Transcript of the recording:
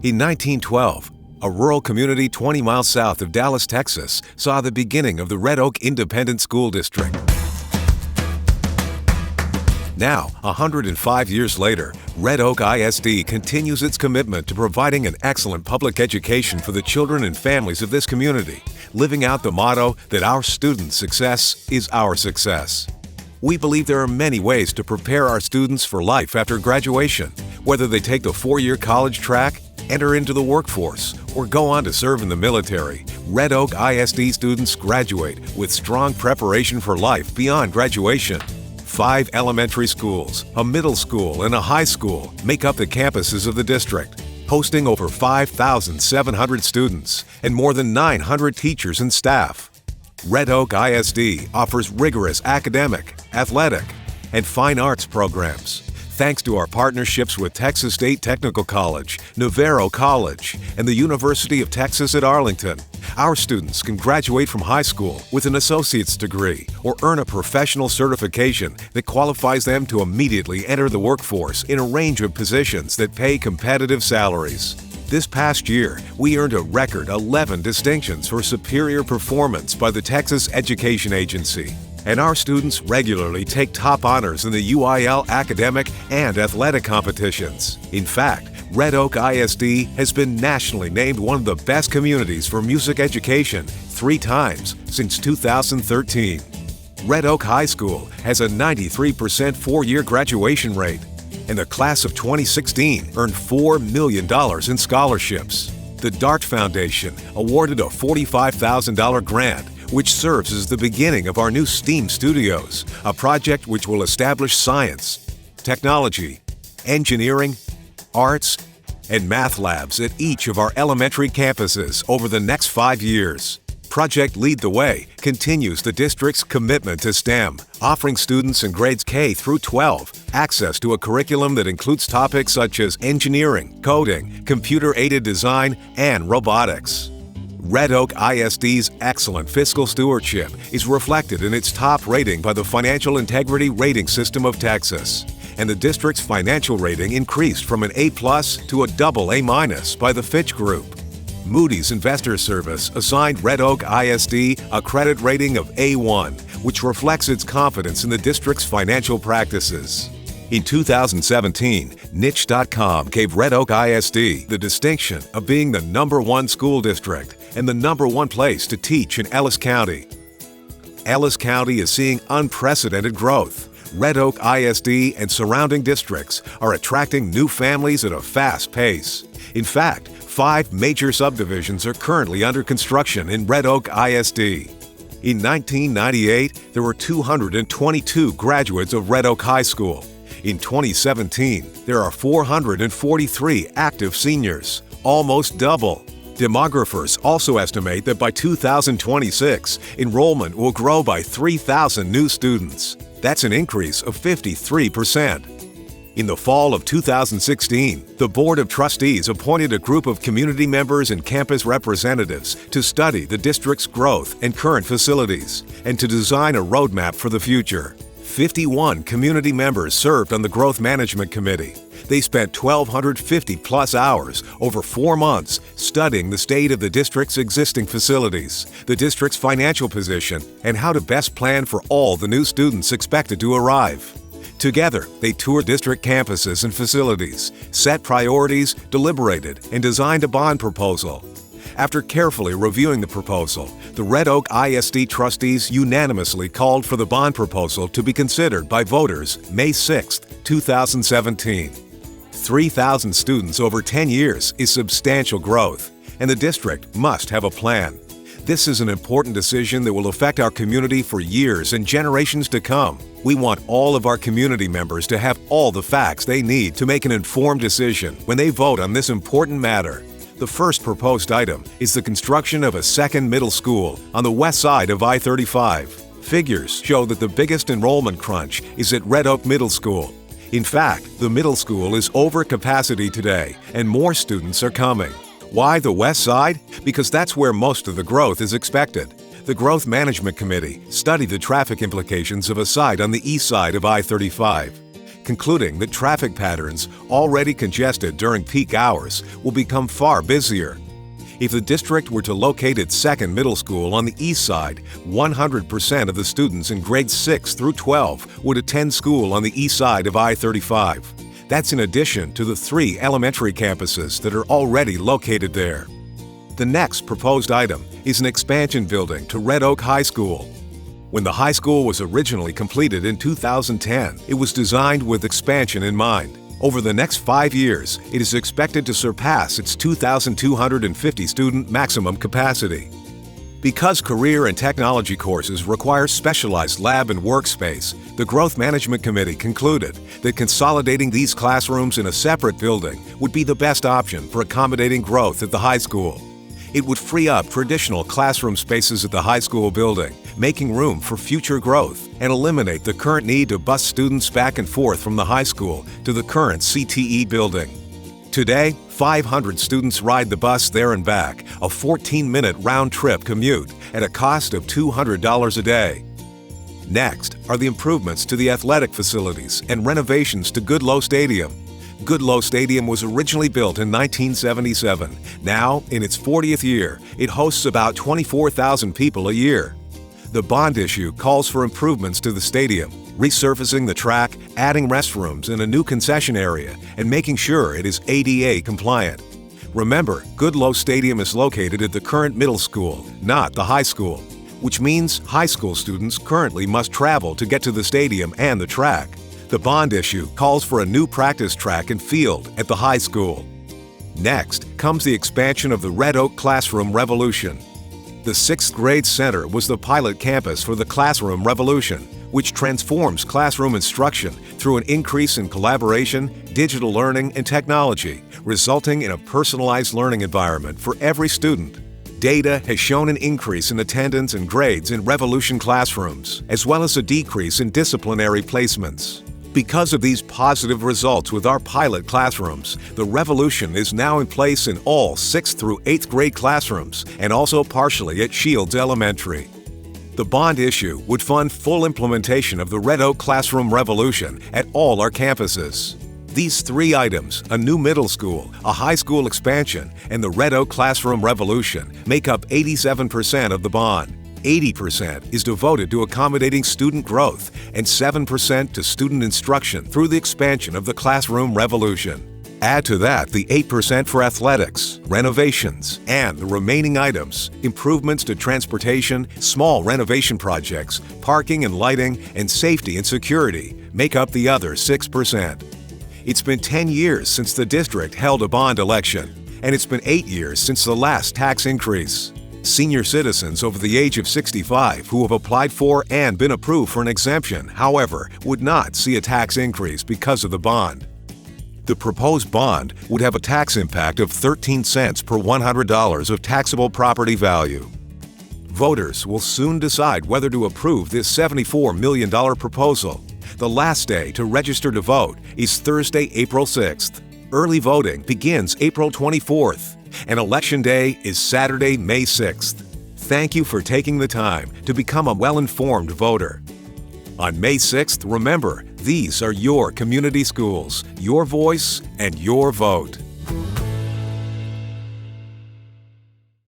In 1912, a rural community 20 miles south of Dallas, Texas, saw the beginning of the Red Oak Independent School District. Now, 105 years later, Red Oak ISD continues its commitment to providing an excellent public education for the children and families of this community, living out the motto that our students' success is our success. We believe there are many ways to prepare our students for life after graduation, whether they take the 4-year college track, enter into the workforce, or go on to serve in the military. Red Oak ISD students graduate with strong preparation for life beyond graduation. 5 elementary schools, a middle school, and a high school make up the campuses of the district, hosting over 5,700 students and more than 900 teachers and staff. Red Oak ISD offers rigorous academic, athletic, and fine arts programs. Thanks to our partnerships with Texas State Technical College, Navarro College, and the University of Texas at Arlington, our students can graduate from high school with an associate's degree or earn a professional certification that qualifies them to immediately enter the workforce in a range of positions that pay competitive salaries. This past year, we earned a record 11 distinctions for superior performance by the Texas Education Agency. And our students regularly take top honors in the UIL academic and athletic competitions. In fact, Red Oak ISD has been nationally named one of the best communities for music education 3 times since 2013. Red Oak High School has a 93% 4-year graduation rate, and the class of 2016 earned $4 million in scholarships. The Dart Foundation awarded a $45,000 grant, which serves as the beginning of our new STEAM Studios, a project which will establish science, technology, engineering, arts, and math labs at each of our elementary campuses over the next 5 years. Project Lead the Way continues the district's commitment to STEM, offering students in grades K through 12 access to a curriculum that includes topics such as engineering, coding, computer-aided design, and robotics. Red Oak ISD's excellent fiscal stewardship is reflected in its top rating by the Financial Integrity Rating System of Texas, and the district's financial rating increased from an A+ to a AA- by the Fitch Group. Moody's Investor Service assigned Red Oak ISD a credit rating of A1, which reflects its confidence in the district's financial practices. In 2017, Niche.com gave Red Oak ISD the distinction of being the #1 school district and the #1 place to teach in Ellis County. Ellis County is seeing unprecedented growth. Red Oak ISD and surrounding districts are attracting new families at a fast pace. In fact, 5 major subdivisions are currently under construction in Red Oak ISD. In 1998, there were 222 graduates of Red Oak High School. In 2017, there are 443 active seniors, almost double. Demographers also estimate that by 2026, enrollment will grow by 3,000 new students. That's an increase of 53%. In the fall of 2016, the Board of Trustees appointed a group of community members and campus representatives to study the district's growth and current facilities, and to design a roadmap for the future. 51 community members served on the Growth Management Committee. They spent 1,250+ hours over 4 months studying the state of the district's existing facilities, the district's financial position, and how to best plan for all the new students expected to arrive. Together, they toured district campuses and facilities, set priorities, deliberated, and designed a bond proposal. After carefully reviewing the proposal, the Red Oak ISD trustees unanimously called for the bond proposal to be considered by voters May 6, 2017. 3,000 students over 10 years is substantial growth, and the district must have a plan. This is an important decision that will affect our community for years and generations to come. We want all of our community members to have all the facts they need to make an informed decision when they vote on this important matter. The first proposed item is the construction of a second middle school on the west side of I-35. Figures show that the biggest enrollment crunch is at Red Oak Middle School. In fact, the middle school is over capacity today, and more students are coming. Why the west side? Because that's where most of the growth is expected. The Growth Management Committee studied the traffic implications of a site on the east side of I-35. concluding that traffic patterns already congested during peak hours will become far busier. If the district were to locate its second middle school on the east side, 100% of the students in grades 6 through 12 would attend school on the east side of I-35. That's in addition to the 3 elementary campuses that are already located there. The next proposed item is an expansion building to Red Oak High School. When the high school was originally completed in 2010, it was designed with expansion in mind. Over the next 5 years, it is expected to surpass its 2,250 student maximum capacity. Because career and technology courses require specialized lab and workspace, the Growth Management Committee concluded that consolidating these classrooms in a separate building would be the best option for accommodating growth at the high school. It would free up traditional classroom spaces at the high school building, making room for future growth, and eliminate the current need to bus students back and forth from the high school to the current CTE building. Today, 500 students ride the bus there and back, a 14-minute round-trip commute at a cost of $200 a day. Next are the improvements to the athletic facilities and renovations to Goodloe Stadium. Goodloe Stadium was originally built in 1977. Now, in its 40th year, it hosts about 24,000 people a year. The bond issue calls for improvements to the stadium, resurfacing the track, adding restrooms and a new concession area, and making sure it is ADA compliant. Remember, Goodloe Stadium is located at the current middle school, not the high school, which means high school students currently must travel to get to the stadium and the track. The bond issue calls for a new practice track and field at the high school. Next comes the expansion of the Red Oak Classroom Revolution. The 6th grade center was the pilot campus for the Classroom Revolution, which transforms classroom instruction through an increase in collaboration, digital learning, and technology, resulting in a personalized learning environment for every student. Data has shown an increase in attendance and grades in Revolution classrooms, as well as a decrease in disciplinary placements. Because of these positive results with our pilot classrooms, the Revolution is now in place in all 6th through 8th grade classrooms and also partially at Shields Elementary. The bond issue would fund full implementation of the Red Oak Classroom Revolution at all our campuses. These 3 items, a new middle school, a high school expansion, and the Red Oak Classroom Revolution, make up 87% of the bond. 80% is devoted to accommodating student growth and 7% to student instruction through the expansion of the Classroom Revolution. Add to that the 8% for athletics, renovations, and the remaining items, improvements to transportation, small renovation projects, parking and lighting, and safety and security make up the other 6%. It's been 10 years since the district held a bond election, and it's been 8 years since the last tax increase. Senior citizens over the age of 65 who have applied for and been approved for an exemption, however, would not see a tax increase because of the bond. The proposed bond would have a tax impact of 13 cents per $100 of taxable property value. Voters will soon decide whether to approve this $74 million proposal. The last day to register to vote is Thursday, April 6th. Early voting begins April 24th, and Election Day is Saturday, May 6th. Thank you for taking the time to become a well-informed voter. On May 6th, remember, these are your community schools, your voice, and your vote.